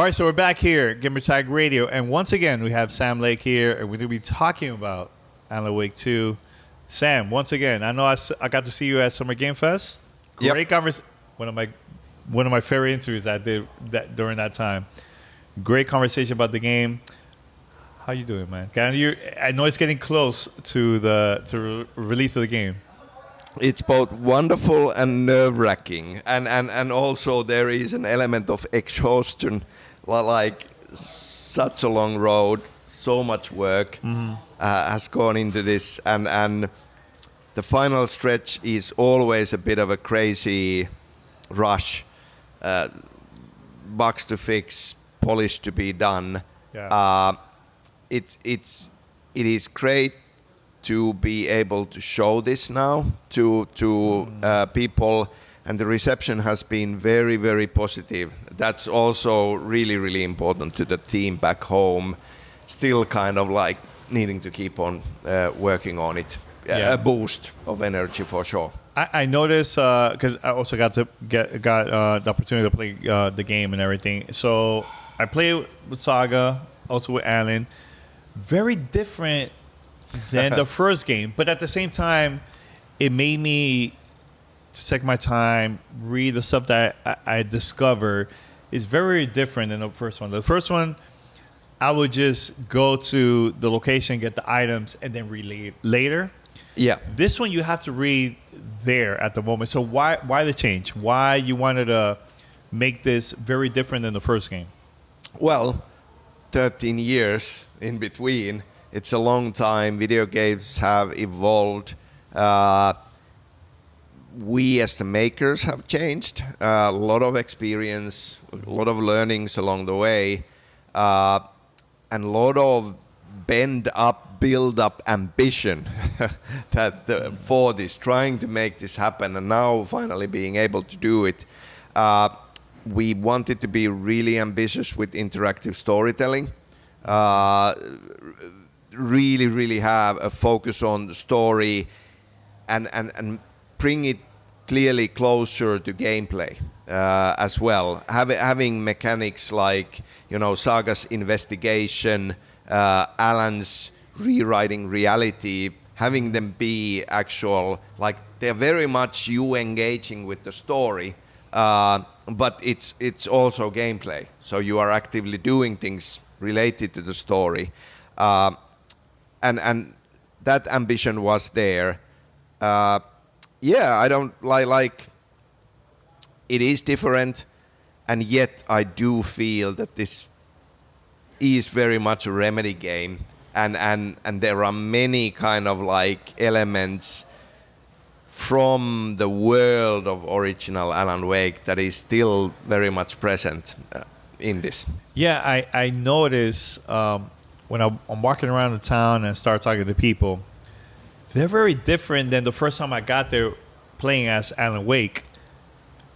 All right, so we're back here, Gamer Tag Radio, and once again we have Sam Lake here, and we're going to be talking about Alan Wake 2. Sam, once again, I know I got to see you at Summer Game Fest. Great conversation. One of my favorite interviews I did during that time. Great conversation about the game. How you doing, man? I know it's getting close to the release of the game. It's both wonderful and nerve-wracking, and also there is an element of exhaustion, like such a long road, so much work has gone into this, and the final stretch is always a bit of a crazy rush, bugs to fix, polish to be done. Yeah. It is great to be able to show this now to people, and the reception has been very, very positive. That's also really, really important to the team back home. Still kind of like needing to keep on working on it. A boost of energy for sure. I noticed because I also got the opportunity to play the game and everything. So I played with Saga, also with Alan. Very different than the first game, but at the same time, it made me to take my time, read the stuff that I discovered is very different than the first one. The first one, I would just go to the location, get the items, and then read later. Yeah. This one you have to read there at the moment. So why the change? Why you wanted to make this very different than the first game? Well, 13 years in between. It's a long time. Video games have evolved. We as the makers have changed. A lot of experience, a lot of learnings along the way, and a lot of build up ambition for this, trying to make this happen, and now finally being able to do it. We wanted to be really ambitious with interactive storytelling. Really, really have a focus on the story and bring it clearly closer to gameplay as well. Having mechanics like, Saga's investigation, Alan's rewriting reality, having them be actual, like they're very much you engaging with the story, but it's also gameplay. So you are actively doing things related to the story. And that ambition was there. I don't like it is different, and yet I do feel that this is very much a Remedy game, and there are many kind of like elements from the world of original Alan Wake that is still very much present in this. Yeah, I noticed when I'm walking around the town and start talking to people, they're very different than the first time I got there playing as Alan Wake.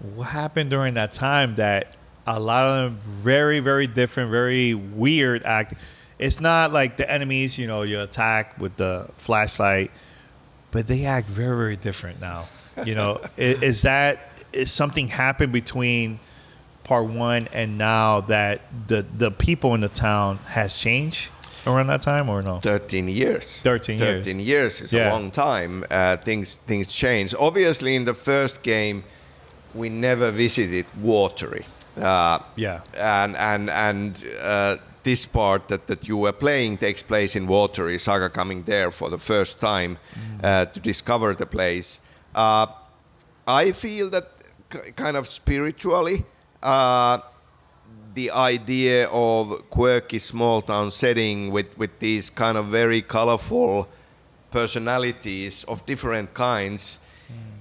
What happened during that time that a lot of them very, very different, very weird act. It's not like the enemies, you attack with the flashlight, but they act very, very different now. Is something happened between part one and now that the people in the town has changed around that time, or no? 13 years. 13 years is a long time. Things change. Obviously, in the first game, we never visited Watery. And this part that you were playing takes place in Watery. Saga coming there for the first time to discover the place. I feel that kind of spiritually, the idea of quirky small town setting with these kind of very colorful personalities of different kinds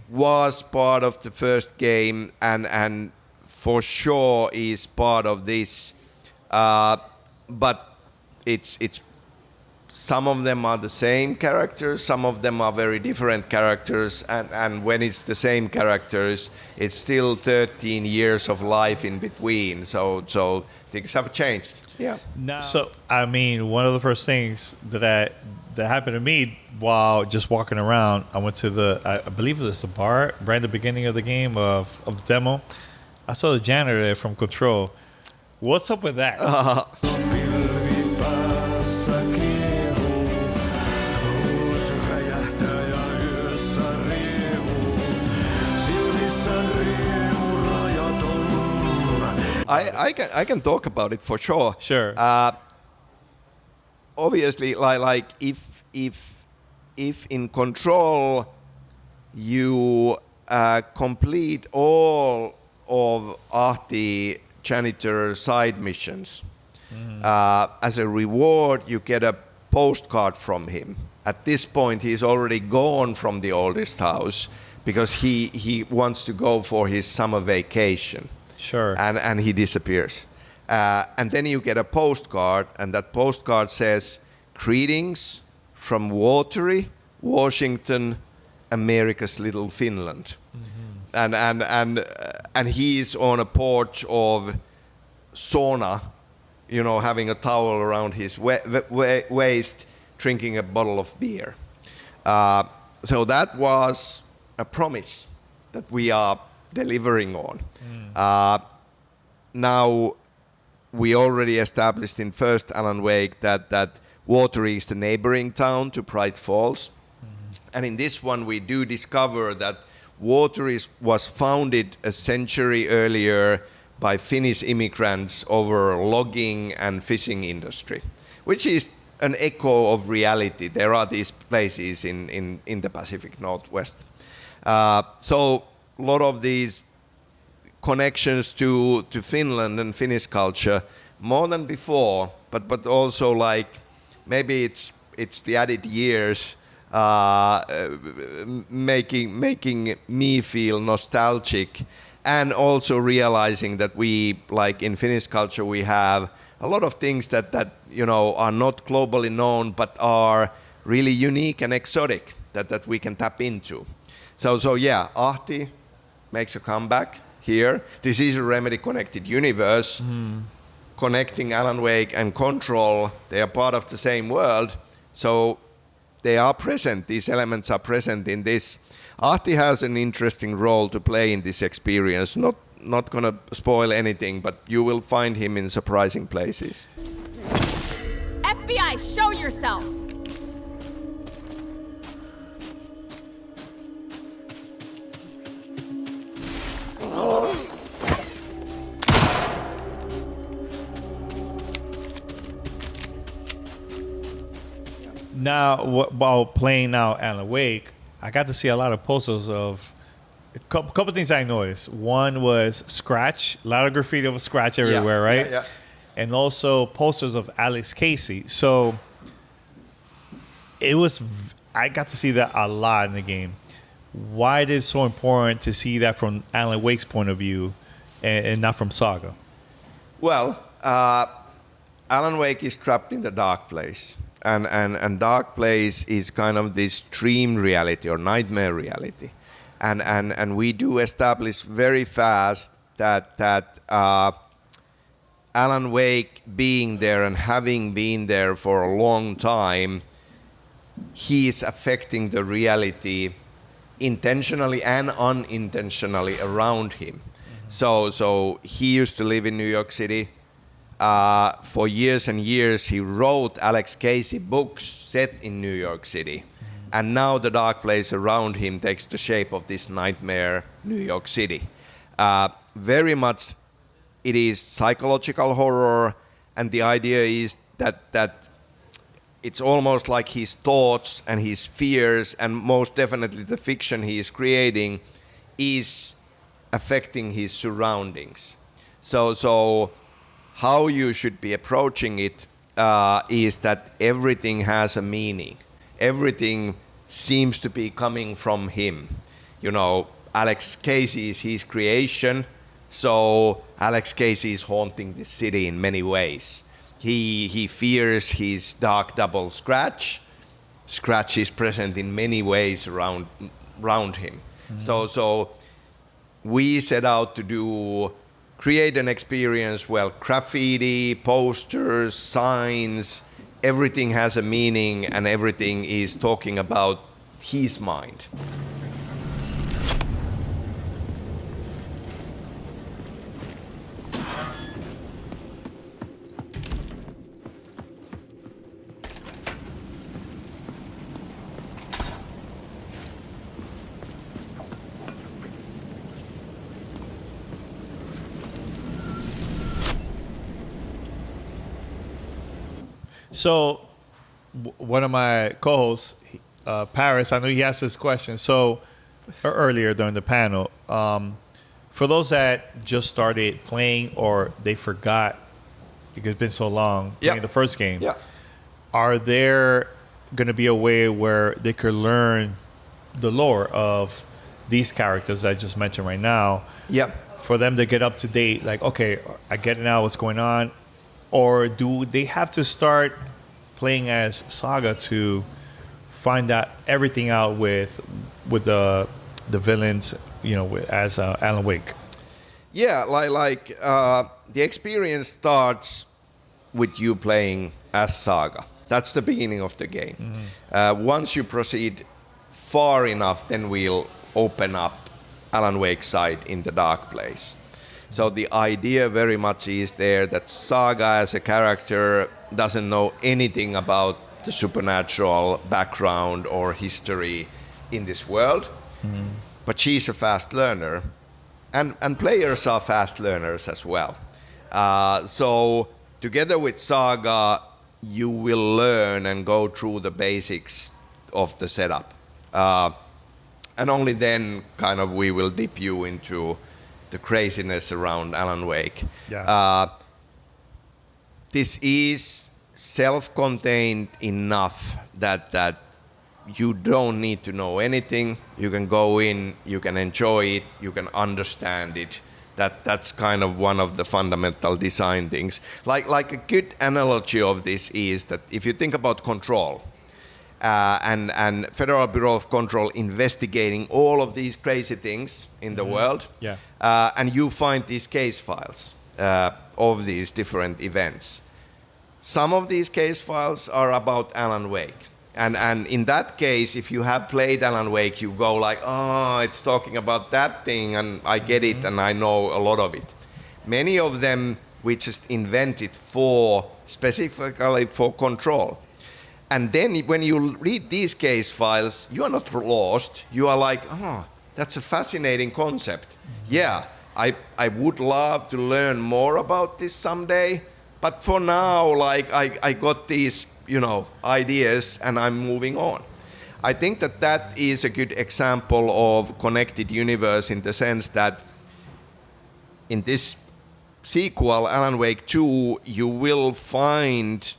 was part of the first game, and for sure is part of this. But it's some of them are the same characters, some of them are very different characters, and when it's the same characters, it's still 13 years of life in between, so things have changed. Yeah. So, I mean, one of the first things that happened to me while just walking around, I went to I believe it was the bar right at the beginning of the game of the demo. I saw the janitor there from Control. What's up with that? Pilvi päässä kiehuu, kuusi räjähtää ja yössä riehuu. Silmissä riemu rajaton. I can talk about it for sure. Sure. Obviously, like if in Control you complete all of Ahti janitor side missions, as a reward you get a postcard from him. At this point, he's already gone from the oldest house because he wants to go for his summer vacation. Sure. And he disappears. And then you get a postcard, and that postcard says, "Greetings from Watery, Washington, America's little Finland." And he's on a porch of sauna, having a towel around his waist, drinking a bottle of beer. So that was a promise that we are delivering on. Now, we already established in first Alan Wake that Watery is the neighboring town to Bright Falls. And in this one, we do discover that Watery was founded a century earlier by Finnish immigrants over logging and fishing industry, which is an echo of reality. There are these places in the Pacific Northwest. So a lot of these connections to Finland and Finnish culture more than before, but also like maybe it's the added years making me feel nostalgic, and also realizing that we, like in Finnish culture, we have a lot of things that are not globally known but are really unique and exotic that we can tap into. So yeah, Ahti makes a comeback here. This is a Remedy connected universe. Connecting Alan Wake and Control, they are part of the same world. So they are present, these elements are present in this. Ahti has an interesting role to play in this experience. Not gonna spoil anything, but you will find him in surprising places. FBI, show yourself! Now, while playing now Alan Wake, I got to see a lot of posters of a couple things I noticed. One was Scratch, a lot of graffiti of Scratch everywhere, right? Yeah. And also posters of Alex Casey. So I got to see that a lot in the game. Why is it so important to see that from Alan Wake's point of view and not from Saga? Well, Alan Wake is trapped in the dark place. And dark place is kind of this dream reality or nightmare reality. And we do establish very fast that Alan Wake being there and having been there for a long time, he is affecting the reality intentionally and unintentionally around him. So he used to live in New York City. For years and years, he wrote Alex Casey books set in New York City. And now the dark place around him takes the shape of this nightmare New York City. Very much it is psychological horror, and the idea is that it's almost like his thoughts and his fears, and most definitely the fiction he is creating, is affecting his surroundings. So how you should be approaching it is that everything has a meaning. Everything seems to be coming from him. Alex Casey is his creation, so Alex Casey is haunting the city in many ways. He fears his dark double Scratch. Scratch is present in many ways around him. So we set out to create an experience where graffiti, posters, signs, everything has a meaning and everything is talking about his mind. So, one of my co-hosts, Paris, I know he asked this question. So, earlier during the panel, for those that just started playing or they forgot, because it's been so long playing the first game, are there going to be a way where they could learn the lore of these characters I just mentioned right now? For them to get up to date, like, okay, I get it now, what's going on? Or do they have to start playing as Saga to find out everything out with the villains, as Alan Wake? Yeah, the experience starts with you playing as Saga. That's the beginning of the game. Once you proceed far enough, then we'll open up Alan Wake's side in the dark place. So the idea very much is there that Saga as a character doesn't know anything about the supernatural background or history in this world, but she's a fast learner, and players are fast learners as well. So together with Saga, you will learn and go through the basics of the setup. And only then kind of we will dip you into the craziness around Alan Wake. This is self-contained enough that you don't need to know anything. You can go in, you can enjoy it, you can understand it. That's kind of one of the fundamental design things. Like a good analogy of this is that if you think about Control, and Federal Bureau of Control investigating all of these crazy things in the world, and you find these case files of these different events. Some of these case files are about Alan Wake. And in that case, if you have played Alan Wake, you go like, oh, it's talking about that thing, and I get it, and I know a lot of it. Many of them we just invented specifically for Control. And then when you read these case files, you are not lost. You are like, oh, that's a fascinating concept. Yeah, I would love to learn more about this someday. But for now, like I got these, ideas and I'm moving on. I think that is a good example of connected universe in the sense that in this sequel, Alan Wake 2, you will find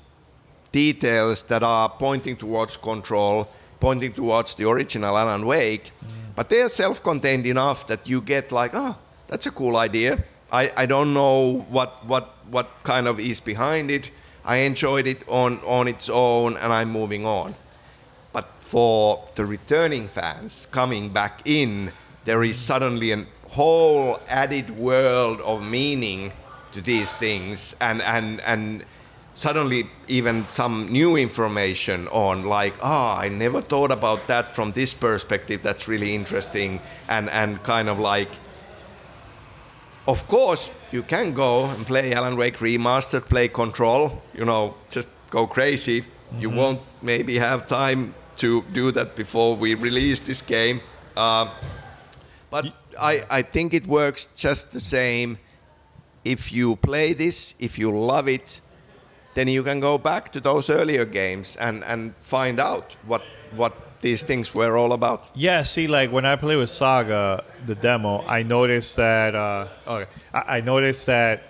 details that are pointing towards Control, pointing towards the original Alan Wake, but they are self-contained enough that you get like, oh, that's a cool idea. I don't know what kind of is behind it. I enjoyed it on its own, and I'm moving on. But for the returning fans coming back in, there is suddenly a whole added world of meaning to these things, and suddenly even some new information on like, I never thought about that from this perspective. That's really interesting, and kind of like, of course, you can go and play Alan Wake Remastered, play Control, just go crazy. You won't maybe have time to do that before we release this game. But I think it works just the same. If you play this, if you love it, then you can go back to those earlier games and find out what these things were all about. Yeah, see, like when I play with Saga, the demo, I noticed that I noticed that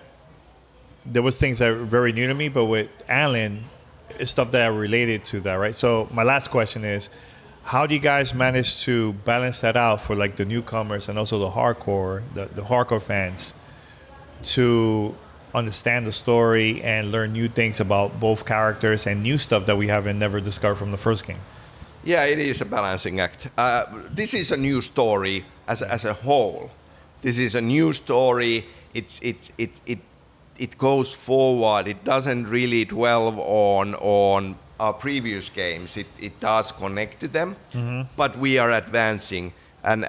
there was things that were very new to me, but with Alan, it's stuff that are related to that, right? So my last question is, how do you guys manage to balance that out for like the newcomers and also the hardcore fans to understand the story and learn new things about both characters and new stuff that we haven't never discovered from the first game? Yeah, it is a balancing act. This is a new story as a whole. This is a new story. It goes forward. It doesn't really dwell on our previous games. It does connect to them, but we are advancing, and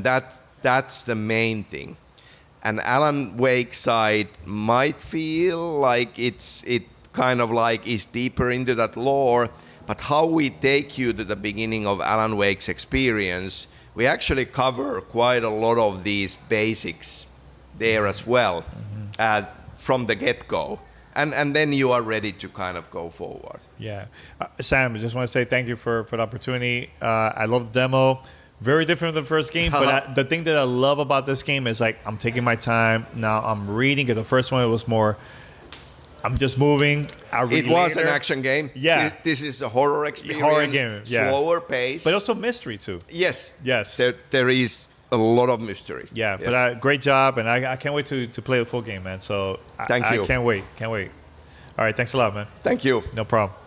that's the main thing. And Alan Wake's side might feel like it kind of like is deeper into that lore. But how we take you to the beginning of Alan Wake's experience, we actually cover quite a lot of these basics there as well from the get-go. and then you are ready to kind of go forward. Yeah. Sam, I just want to say thank you for the opportunity. I love the demo. Very different than the first game, but the thing that I love about this game is like I'm taking my time. Now I'm reading it. The first one it was more, I'm just moving. I'll read It was later. an action game. Yeah. This is a horror experience. Horror game, yeah. Slower pace. But also mystery too. Yes. Yes. There is a lot of mystery. Yeah, Yes. but great job, and I can't wait to play the full game, man. So Thank you. I can't wait. All right, thanks a lot, man. Thank you. No problem.